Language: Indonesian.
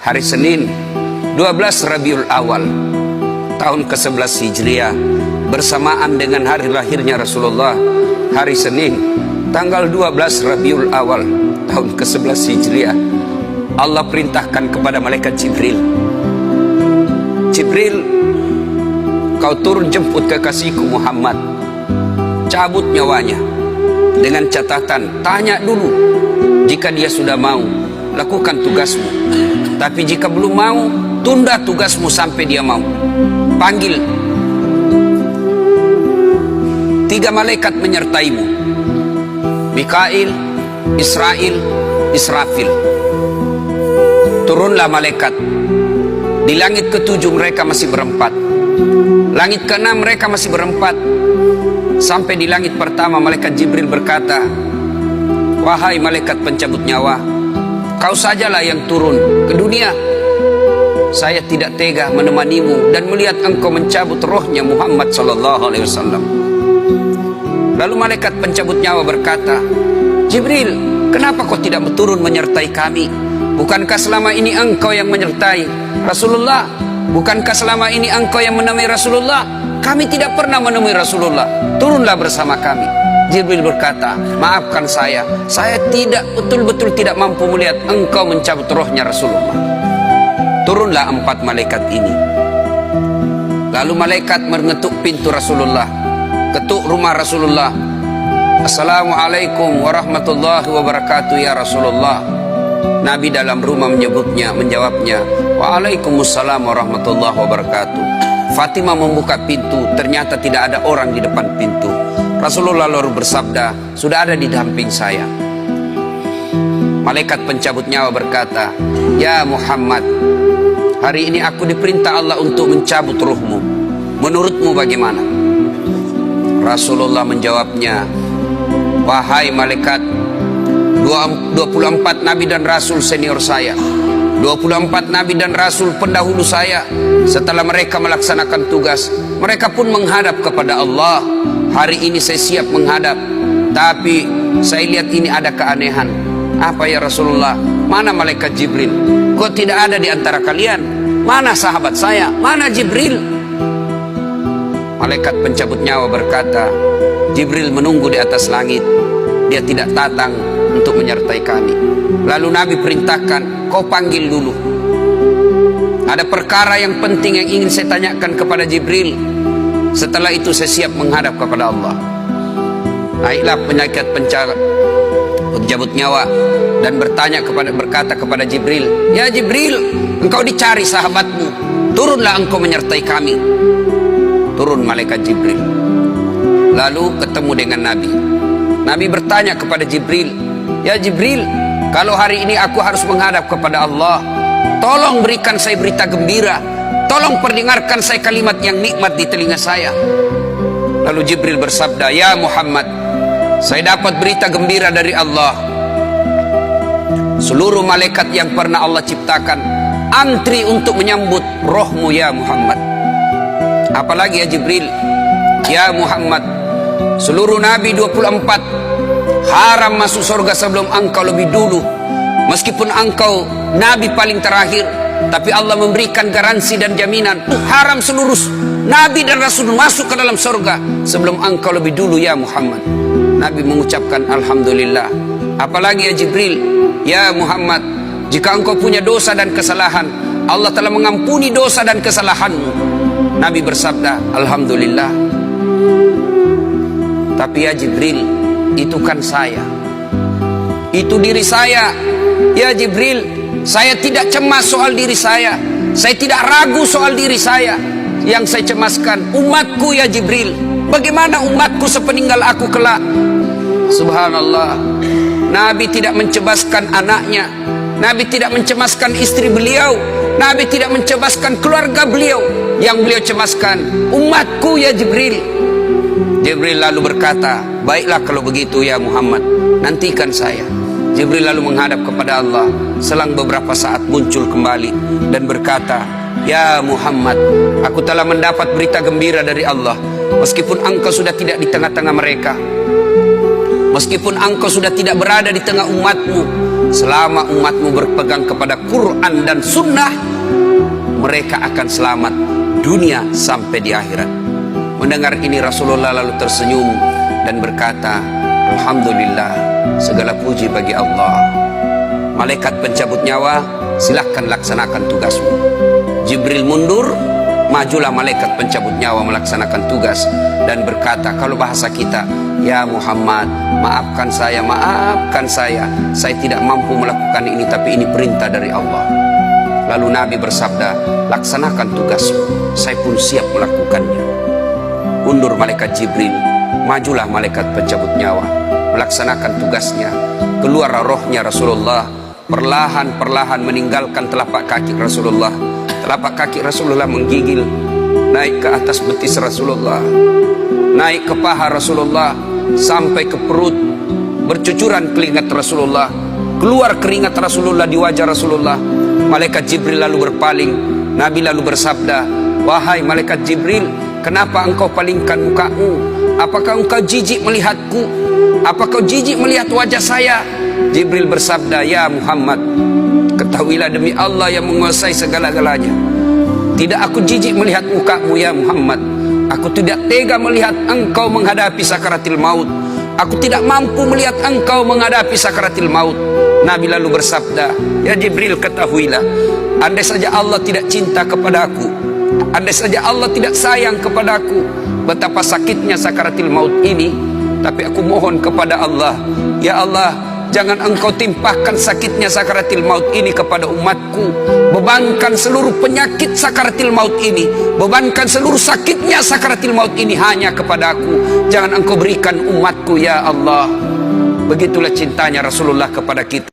hari Senin 12 Rabiul Awal tahun ke-11 Hijriah, bersamaan dengan hari lahirnya Rasulullah, hari Senin tanggal 12 Rabiul Awal tahun ke-11 Hijriah, Allah perintahkan kepada malaikat Jibril, Jibril, kau turun jemput kekasihku Muhammad, cabut nyawanya, dengan catatan, tanya dulu, jika dia sudah mau, lakukan tugasmu, tapi jika belum mau, tunda tugasmu sampai dia mau. Panggil 3 malaikat menyertaimu, Mikail, Israel, Israfil. Turunlah malaikat. Di langit ke-7 mereka masih berempat, langit ke-6 mereka masih berempat. Sampai di langit pertama malaikat Jibril berkata, wahai malaikat pencabut nyawa, kau sajalah yang turun ke dunia. Saya tidak tega menemanimu dan melihat engkau mencabut rohnya Muhammad sallallahu alaihi wasallam. Lalu malaikat pencabut nyawa berkata, Jibril, kenapa kau tidak turun menyertai kami? Bukankah selama ini engkau yang menyertai Rasulullah? Bukankah selama ini engkau yang menemui Rasulullah? Kami tidak pernah menemui Rasulullah. Turunlah bersama kami. Jibril berkata, maafkan saya tidak betul-betul tidak mampu melihat engkau mencabut rohnya Rasulullah. Turunlah 4 malaikat ini. Lalu malaikat mengetuk pintu Rasulullah, ketuk rumah Rasulullah. Assalamualaikum warahmatullahi wabarakatuh ya Rasulullah. Nabi dalam rumah menjawabnya, waalaikumsalam warahmatullahi wabarakatuh. Fatimah membuka pintu, ternyata tidak ada orang di depan pintu. Rasulullah lalu bersabda, sudah ada di samping saya. Malaikat pencabut nyawa berkata, ya Muhammad, hari ini aku diperintah Allah untuk mencabut ruhmu. Menurutmu bagaimana? Rasulullah menjawabnya, wahai malaikat, 24 nabi dan rasul senior saya, 24 nabi dan rasul pendahulu saya, setelah mereka melaksanakan tugas, mereka pun menghadap kepada Allah. Hari ini saya siap menghadap, tapi saya lihat ini ada keanehan. Apa ya Rasulullah? Mana malaikat Jibril? Kok tidak ada di antara kalian? Mana sahabat saya? Mana Jibril? Malaikat pencabut nyawa berkata, Jibril menunggu di atas langit, dia tidak datang untuk menyertai kami. Lalu Nabi perintahkan, kau panggil dulu. Ada perkara yang penting yang ingin saya tanyakan kepada Jibril. Setelah itu saya siap menghadap kepada Allah. Naiklah malaikat pencabut nyawa dan berkata kepada Jibril, ya Jibril, engkau dicari sahabatmu, turunlah engkau menyertai kami. Turun malaikat Jibril, lalu ketemu dengan Nabi. Nabi bertanya kepada Jibril, ya Jibril, kalau hari ini aku harus menghadap kepada Allah, tolong berikan saya berita gembira, tolong perdengarkan saya kalimat yang nikmat di telinga saya. Lalu Jibril bersabda, ya Muhammad, saya dapat berita gembira dari Allah. Seluruh malaikat yang pernah Allah ciptakan antri untuk menyambut rohmu ya Muhammad. Apalagi ya Jibril, ya Muhammad, seluruh nabi 24 haram masuk surga sebelum engkau lebih dulu. Meskipun engkau nabi paling terakhir, tapi Allah memberikan garansi dan jaminan, haram seluruh nabi dan rasul masuk ke dalam surga sebelum engkau lebih dulu ya Muhammad. Nabi mengucapkan alhamdulillah. Apalagi ya Jibril, ya Muhammad, jika engkau punya dosa dan kesalahan, Allah telah mengampuni dosa dan kesalahanmu. Nabi bersabda, alhamdulillah. Tapi ya Jibril, itu kan saya, itu diri saya. Ya Jibril, saya tidak cemas soal diri saya tidak ragu soal diri saya. Yang saya cemaskan umatku ya Jibril. Bagaimana umatku sepeninggal aku kelak? Subhanallah, Nabi tidak mencemaskan anaknya, Nabi tidak mencemaskan istri beliau, Nabi tidak mencemaskan keluarga beliau. Yang beliau cemaskan umatku ya Jibril. Jibril lalu berkata, baiklah kalau begitu ya Muhammad, nantikan saya. Jibril lalu menghadap kepada Allah. Selang beberapa saat muncul kembali dan berkata, ya Muhammad, aku telah mendapat berita gembira dari Allah, meskipun engkau sudah tidak di tengah-tengah mereka. Meskipun engkau sudah tidak berada di tengah umatmu, selama umatmu berpegang kepada Quran dan Sunnah, mereka akan selamat dunia sampai di akhirat. Mendengar ini Rasulullah lalu tersenyum dan berkata, Alhamdulillah, segala puji bagi Allah. Malaikat pencabut nyawa, silahkan laksanakan tugasmu. Jibril mundur, majulah malaikat pencabut nyawa melaksanakan tugas dan berkata, kalau bahasa kita, ya Muhammad, maafkan saya, saya tidak mampu melakukan ini, tapi ini perintah dari Allah. Lalu Nabi bersabda, laksanakan tugasmu, saya pun siap melakukannya. Mundur malaikat Jibril, majulah malaikat pencabut nyawa melaksanakan tugasnya. Keluar rohnya Rasulullah, perlahan-perlahan meninggalkan telapak kaki Rasulullah. Telapak kaki Rasulullah menggigil naik ke atas betis Rasulullah, naik ke paha Rasulullah, sampai ke perut. Bercucuran keringat Rasulullah, keluar keringat Rasulullah di wajah Rasulullah. Malaikat Jibril lalu berpaling. Nabi lalu bersabda, wahai malaikat Jibril, kenapa engkau palingkan mukamu? Apakah engkau jijik melihatku? Apakah kau jijik melihat wajah saya? Jibril bersabda, ya Muhammad, ketahuilah demi Allah yang menguasai segala-galanya, tidak aku jijik melihat mukamu ya Muhammad. Aku tidak tega melihat engkau menghadapi sakaratil maut. Aku tidak mampu melihat engkau menghadapi sakaratil maut. Nabi lalu bersabda, ya Jibril, ketahuilah, andai saja Allah tidak cinta kepada aku, andai saja Allah tidak sayang kepada aku, betapa sakitnya sakaratil maut ini. Tapi aku mohon kepada Allah, ya Allah, jangan engkau timpahkan sakitnya sakaratil maut ini kepada umatku. Bebankan seluruh penyakit sakaratil maut ini, bebankan seluruh sakitnya sakaratil maut ini hanya kepada aku. Jangan engkau berikan umatku ya Allah. Begitulah cintanya Rasulullah kepada kita.